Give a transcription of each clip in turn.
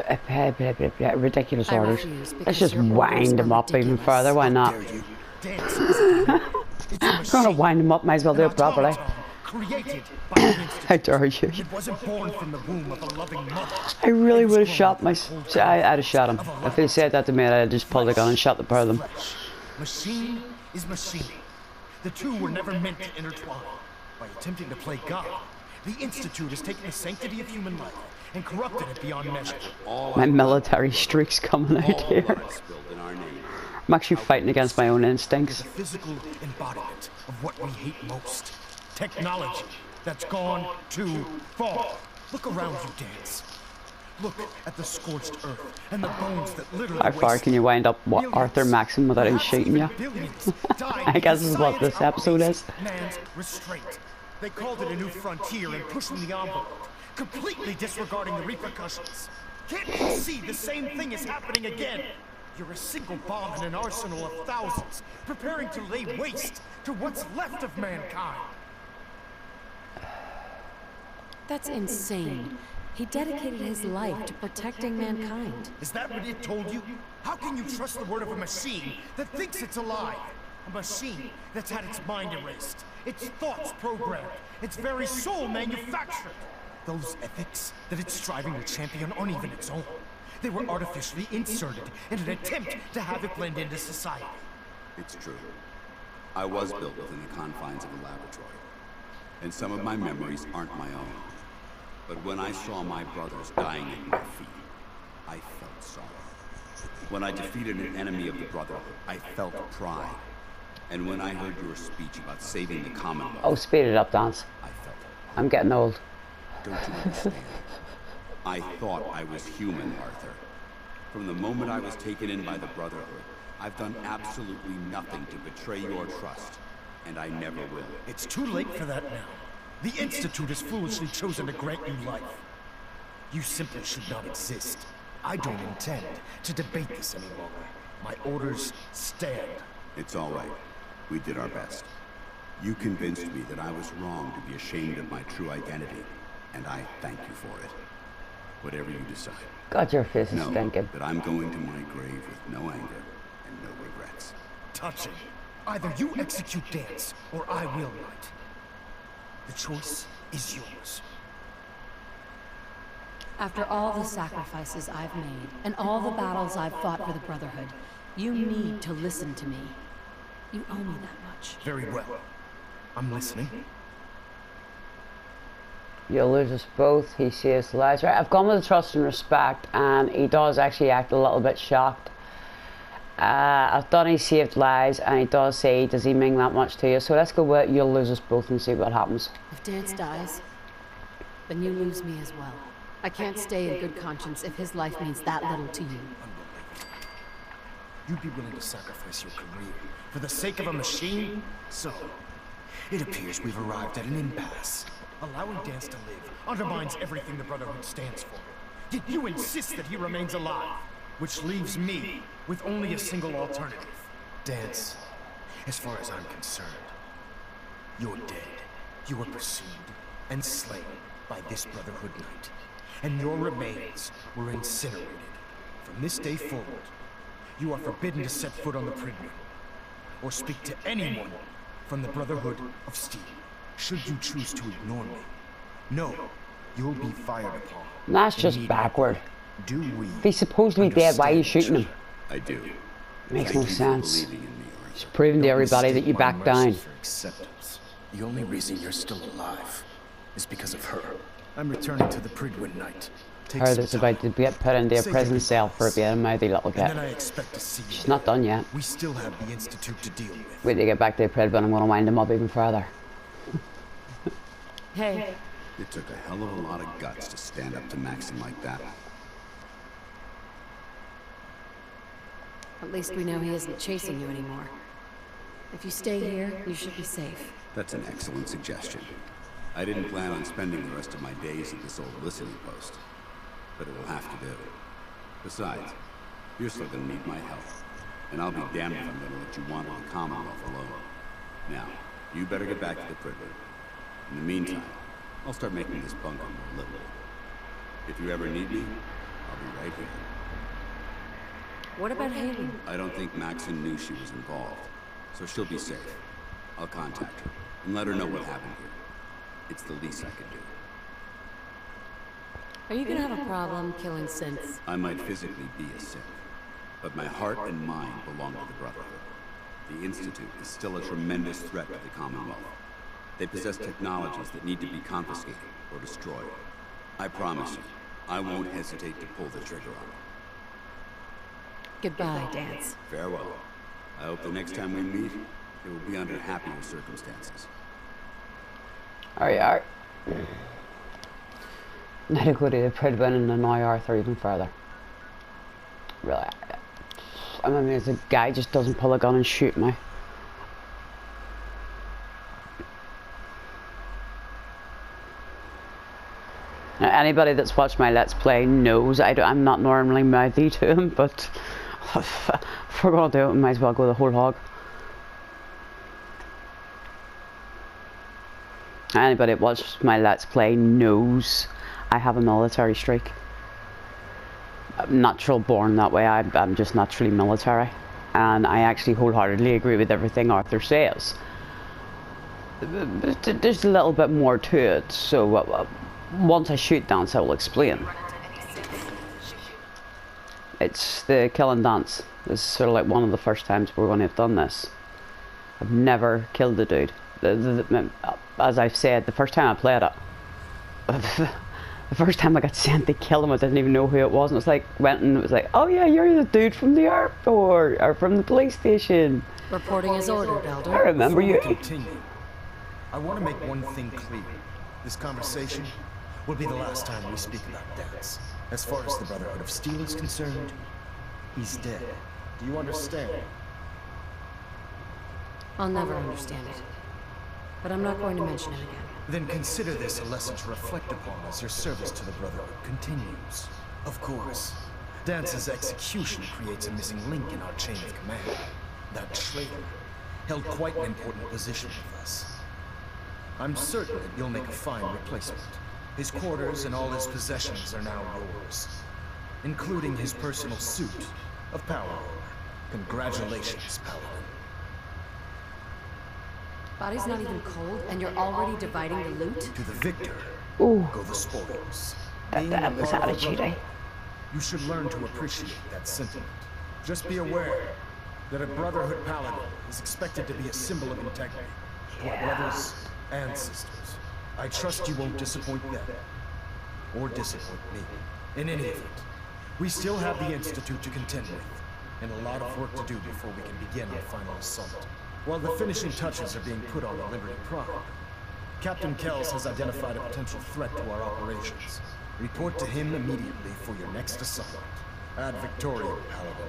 Ridiculous I orders. refuse because Let's just your orders wind are him up even ridiculous. further. Why not? Dare you? Danse is a demon. It's a If we're machine. gonna wind him up, might as well do An it properly. automaton created by the Institute. How dare you? It wasn't born from the womb of a loving mother. I really It was would have grown shot from my. the cold I'd have shot him. of a If he said that to me, I'd have just pulled the gun and shot the pair of them. flesh. Machine is machine. The two were never meant to intertwine. By attempting to play God, the Institute has taken the sanctity of human life and corrupted it beyond measure. My military streak's coming out here. I'm actually fighting against my own instincts. The physical embodiment of what we hate most. Technology that's gone too far. Look around you, Danse. Look at the scorched earth and the bones that literally How far can you wind up Arthur Maxim without him shooting you? I guess this is what this episode is. Man's restraint. They called it a new frontier and pushing the envelope, completely disregarding the repercussions. Can't you see the same thing is happening again? You're a single bomb in an arsenal of thousands, preparing to lay waste to what's left of mankind. That's insane. He dedicated his life to protecting mankind. Is that what it told you? How can you trust the word of a machine that thinks it's alive? A machine that's had its mind erased, its thoughts programmed, its very soul manufactured. Those ethics that it's striving to champion aren't even its own. They were artificially inserted in an attempt to have it blend into society. It's true. I was built within the confines of a laboratory, and some of my memories aren't my own. But when I saw my brothers dying at my feet, I felt sorrow. When I defeated an enemy of the Brotherhood, I felt pride. And when I heard your speech about saving the Commonwealth, Oh, speed it up, Danse. I felt it. I'm getting old. Don't you understand? I thought I was human, Arthur. From the moment I was taken in by the Brotherhood, I've done absolutely nothing to betray your trust, and I never will. It's too late for that now. The Institute has foolishly chosen to grant you life. You simply should not exist. I don't intend to debate this any longer. My orders stand. It's all right. We did our best. You convinced me that I was wrong to be ashamed of my true identity, and I thank you for it. Whatever you decide. God, your face is Know stinking. that I'm going to my grave with no anger and no regrets. Touching. Either you execute Danse, or I will not. The choice is yours. After all the sacrifices I've made, and all the battles I've fought for the Brotherhood, you need to listen to me. You owe me that much. Very well. I'm listening. You'll lose us both, he says to lies. Right, I've gone with the trust and respect, and he does actually act a little bit shocked. I've done he saved lies, and he does say, does he mean that much to you? So let's go with you'll lose us both and see what happens. If Danse dies, then you lose me as well. I can't stay in good conscience if his life means that little to you. You'd be willing to sacrifice your career for the sake of a machine? So, it appears we've arrived at an impasse. Allowing Danse to live undermines everything the Brotherhood stands for. Yet you insist that he remains alive, which leaves me with only a single alternative. Danse, as far as I'm concerned, you're dead. You were pursued and slain by this Brotherhood Knight, and your remains were incinerated. From this day forward, you are forbidden to set foot on the Pridwin, or speak to anyone from the Brotherhood of Steel. Should you choose to ignore me, no, you'll be fired upon. That's just backward. Do we? If he's supposed to be dead, why are you shooting him? I do. Makes Thank no you for sense. believing in me, Arthur. It's proving to everybody that you back down. For acceptance. The only reason you're still alive is because of her. I'm returning to the Pridwin Knight. Take Her some that's time. about to get put into a Say prison your cell for goodbyes. being a mouthy little And then kid. I expect to see you. She's not done yet. We still have the Institute to deal with. Wait to get back to the Pred, but I'm going to wind him up even further. Hey, It took a hell of a lot of guts to stand up to Maxim like that. at least we know he isn't chasing you anymore. If you stay here, you should be safe. That's an excellent suggestion. I didn't plan on spending the rest of my days at this old listening post, but it will have to do. Besides, you're still gonna need my help, and I'll be damned if I'm gonna let you wander the Commonwealth alone. Now, you better get back to the Pridwin. In the meantime, I'll start making this bunker more livable. If you ever need me, I'll be right here. What about Haley? I don't think Maxon knew she was involved, so she'll be safe. I'll contact her and let her know what happened here. It's the least I could do. Are you gonna have a problem killing synths? I might physically be a Sith, but my heart and mind belong to the Brotherhood. The Institute is still a tremendous threat to the Commonwealth. They possess technologies that need to be confiscated or destroyed. I promise you, I won't hesitate to pull the trigger on them. Goodbye, Danse. Farewell. I hope the next time we meet, it will be under happier circumstances. Alright. Now to go to the Pridwin and annoy Arthur even further. Really. I mean, the guy just doesn't pull a gun and shoot me. Now, anybody that's watched my Let's Play knows I'm not normally mouthy to him, but if we're going to do it, we might as well go the whole hog. Anybody that watched my Let's Play knows I have a military streak. I'm natural born that way. I'm just naturally military, and I actually wholeheartedly agree with everything Arthur says. But there's a little bit more to it, so once I shoot Danse, I will explain. It's the killing Danse. This is sort of like one of the first times we're going to have done this. I've never killed the dude. As I've said, the first time I played it, the first time I got sent to kill him, I didn't even know who it was. And it was like, oh yeah, you're the dude from the airport, or from the police station. Reporting as ordered, Elder. I remember you. Continue. I want to make one thing clear. This conversation will be the last time we speak about Danse. As far as the Brotherhood of Steel is concerned, he's dead. Do you understand? I'll never understand it. But I'm not going to mention it again. Then consider this a lesson to reflect upon as your service to the Brotherhood continues. Of course, Dance's execution creates a missing link in our chain of command. That traitor held quite an important position with us. I'm certain that you'll make a fine replacement. His quarters and all his possessions are now yours, including his personal suit of power armor. Congratulations, Paladin. Body's not even cold, and you're already dividing the loot? To the victor, Ooh, go the spoils. that was attitude, eh? You should learn to appreciate that sentiment. Just be aware that a Brotherhood Paladin is expected to be a symbol of integrity to our brothers and sisters. I trust you won't disappoint them, or disappoint me. In any event, we still have the Institute to contend with, and a lot of work to do before we can begin our final assault. While the finishing touches are being put on the Liberty Prime, Captain Kells has identified a potential threat to our operations. Report to him immediately for your next assignment. Ad Victoriam, Paladin.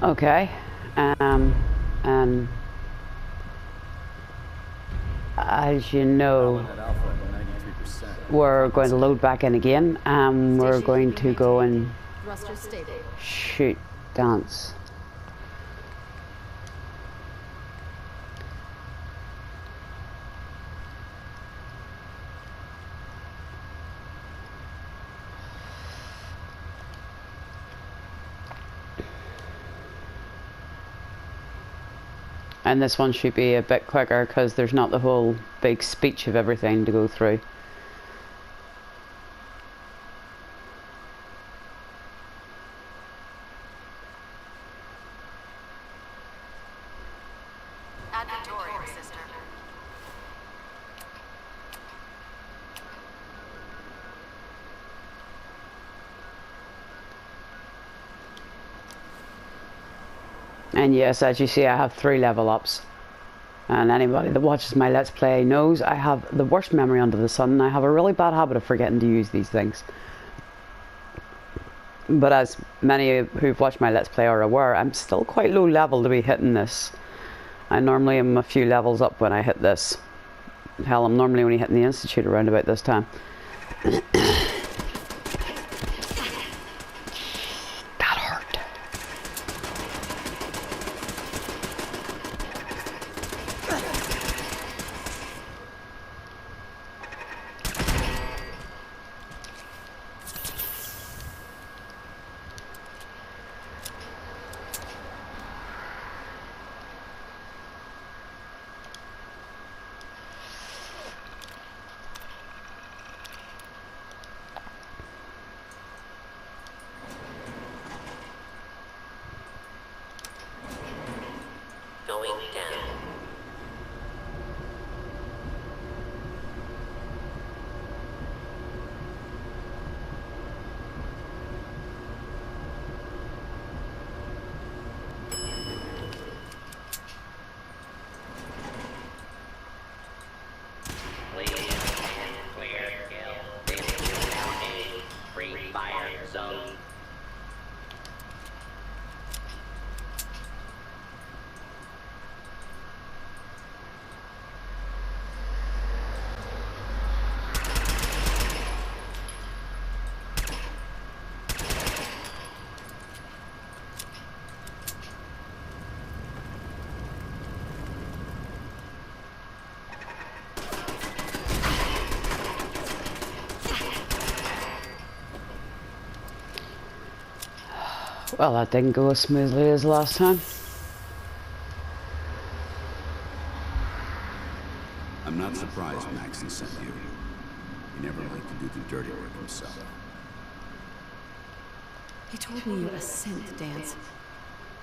Okay. As you know, we're going to load back in again, and we're going to go and shoot Danse. And this one should be a bit quicker because there's not the whole big speech of everything to go through. Ad Victoriam, sister. And yes, as you see, I have 3 level ups. And anybody that watches my Let's Play knows I have the worst memory under the sun, and I have a really bad habit of forgetting to use these things. But as many who've watched my Let's Play are aware, I'm still quite low level to be hitting this. I normally am a few levels up when I hit this. Hell, I'm normally only hitting the Institute around about this time. That hurt. Going down. Please stand clear. This is now a free fire zone. Well, that didn't go as smoothly as last time. I'm not surprised Maxon sent you. He never liked to do the dirty work himself. He told me you're a synth, Danse.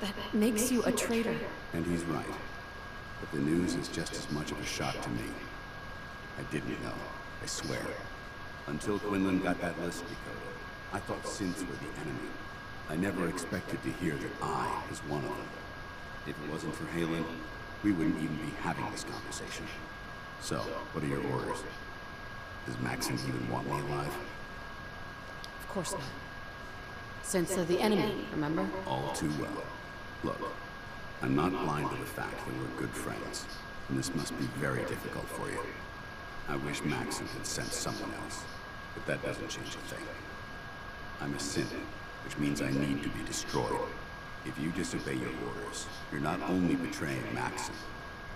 That makes you a traitor. And he's right. But the news is just as much of a shock to me. I didn't know, I swear. Until Quinlan got that list decoded, I thought synths were the enemy. I never expected to hear that I was one of them. If it wasn't for Halen, we wouldn't even be having this conversation. So, what are your orders? Does Maxon even want me alive? Of course not. Since they're the enemy, remember? All too well. Look, I'm not blind to the fact that we're good friends, and this must be very difficult for you. I wish Maxon had sent someone else, but that doesn't change a thing. I'm a synth, which means I need to be destroyed. If you disobey your orders, you're not only betraying Maxon,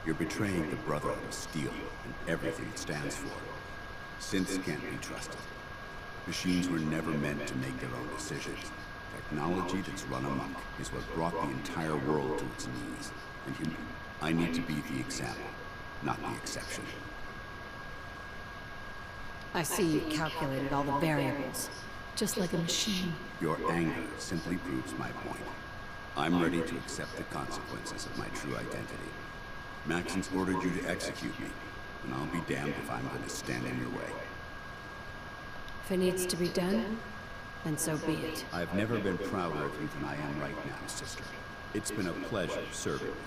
you're betraying the Brotherhood of Steel and everything it stands for. Synths can't be trusted. Machines were never meant to make their own decisions. Technology that's run amok is what brought the entire world to its knees. And I need to be the example, not the exception. I see you calculated all the variables. Just like a machine. Your anger simply proves my point. I'm ready to accept the consequences of my true identity. Maxon's ordered you to execute me, and I'll be damned if I'm going to stand in your way. If it needs to be done, then so be it. I've never been prouder of you than I am right now, sister. It's been a pleasure serving with you.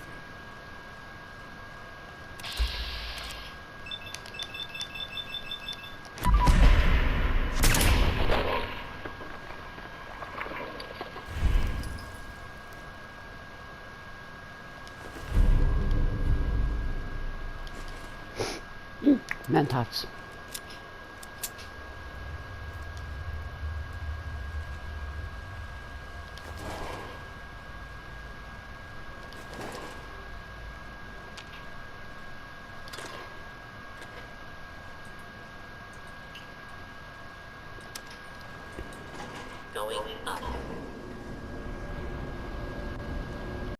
Mentats. Going up.